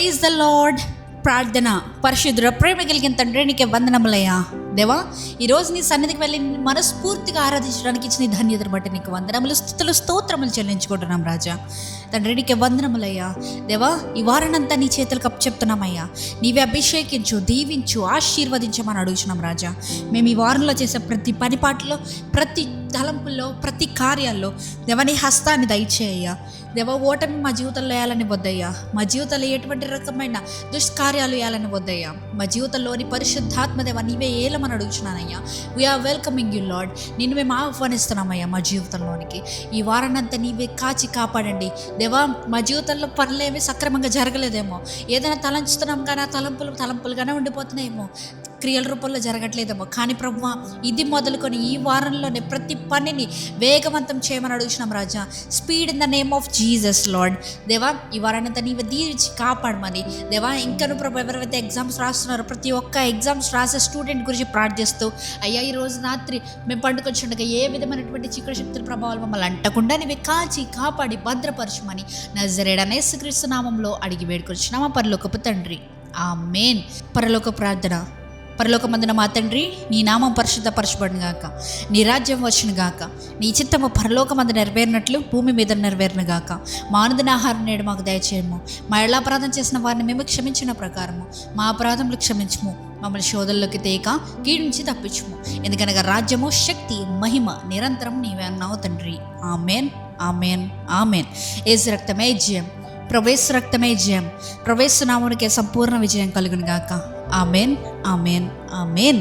Praise the lord. ప్రార్థన. పరిశుద్ధుడ ప్రేమ కలిగిన తండ్రి, నీకే వందనములయ్యా. దేవా, ఈరోజు నీ సన్నిధికి వెళ్ళి మనస్ఫూర్తిగా ఆరాధించడానికి ఇచ్చిన నీ ధన్యతను బట్టి నీకు వందనములు, స్తుతులు, స్తోత్రములు చెల్లించుకుంటున్నాం రాజా. తండ్రి, నీకే వందనములయ్యా. దేవా, ఈ వారానంతా నీ చేతులకు అప్పచెప్తున్నామయ్యా. నీవే అభిషేకించు, దీవించు, ఆశీర్వదించమని అడుగుచున్నాం రాజా. మేము ఈ వారంలో చేసే ప్రతి పనిపాట్లో, ప్రతి తలంపుల్లో, ప్రతి కార్యాల్లో దేవా నీ హస్తాన్ని దయచేయ్యా. దేవా, ఓటమి మా జీవితంలో వేయాలని వద్దయ్యా. మా జీవితంలో ఎటువంటి రకమైన దుష్కార్యాలు వేయాలని వద్దయ్యా. మా జీవితంలోని పరిశుద్ధాత్మ దేవా నీవే ఏలమని అడుగుచున్నానయ్యా. We're welcoming you lord. నిన్ను మేము ఆహ్వానిస్తున్నామయ్యా మా జీవితంలోనికి. ఈ వారానంతా నీవే కాచి కాపాడండి దేవా. మా జీవితంలో పనులేమి సక్రమంగా జరగలేదేమో, ఏదైనా తలంచుతున్నాం కానీ ఆ తలంపులుగానే ఉండిపోతున్నాయేమో, క్రియల రూపంలో జరగట్లేదేమో. కానీ ప్రభువా, ఇది మొదలుకొని ఈ వారంలోనే ప్రతి పనిని వేగవంతం చేయమని అడుగుతున్నాం రాజా. Speed in the name of Jesus lord. దేవా, ఈ వారానంతా నీవు దీవించి కాపాడమని దేవా. ఇంకను ప్రభు ఎవరైతే ఎగ్జామ్స్ రాస్తున్నారో ప్రతి ఒక్క ఎగ్జామ్స్ రాసే స్టూడెంట్ గురించి ప్రార్థిస్తూ అయ్యా, ఈరోజు రాత్రి మేము పండుకొచ్చుండగా ఏ విధమైనటువంటి చీకటి శక్తుల ప్రభావాలు మమ్మల్ని అంటకుండా నీవే కాచి కాపాడి భద్రపరచమని నజరేయుడైన యేసుక్రీస్తు నామంలో అడిగి వేడుకొచ్చున్నామా పరలోకపు తండ్రి, ఆమేన్. పరలోక ప్రార్థన. పరలోకమందున మా తండ్రి, నీ నామం పరిశుద్ధపరచబడును గాక, నీ రాజ్యం వచ్చును గాక, నీ చిత్తము పరలోకమందు నెరవేరినట్లు భూమి మీద నెరవేరును గాక. మా అనుదిన ఆహారం నేడు మాకు దయచేయము. మా ఎలా అపరాధం చేసిన వారిని మేము క్షమించిన ప్రకారము మా అపరాధములు క్షమించము. మమ్మల్ని శోధనలోకి తేక కీడు నుంచి తప్పించుము. ఎందుకనగా రాజ్యము, శక్తి, మహిమ నిరంతరం నీవే అన్నావు తండ్రి. ఆమేన్, ఆమేన్, ఆమేన్. యేసు రక్తమే జయం, ప్రవేశ రక్తమే జయం. ప్రవేశ నామమునకే సంపూర్ణ విజయం కలుగును గాక. ఆమేన్, ఆమేన్, ఆమేన్.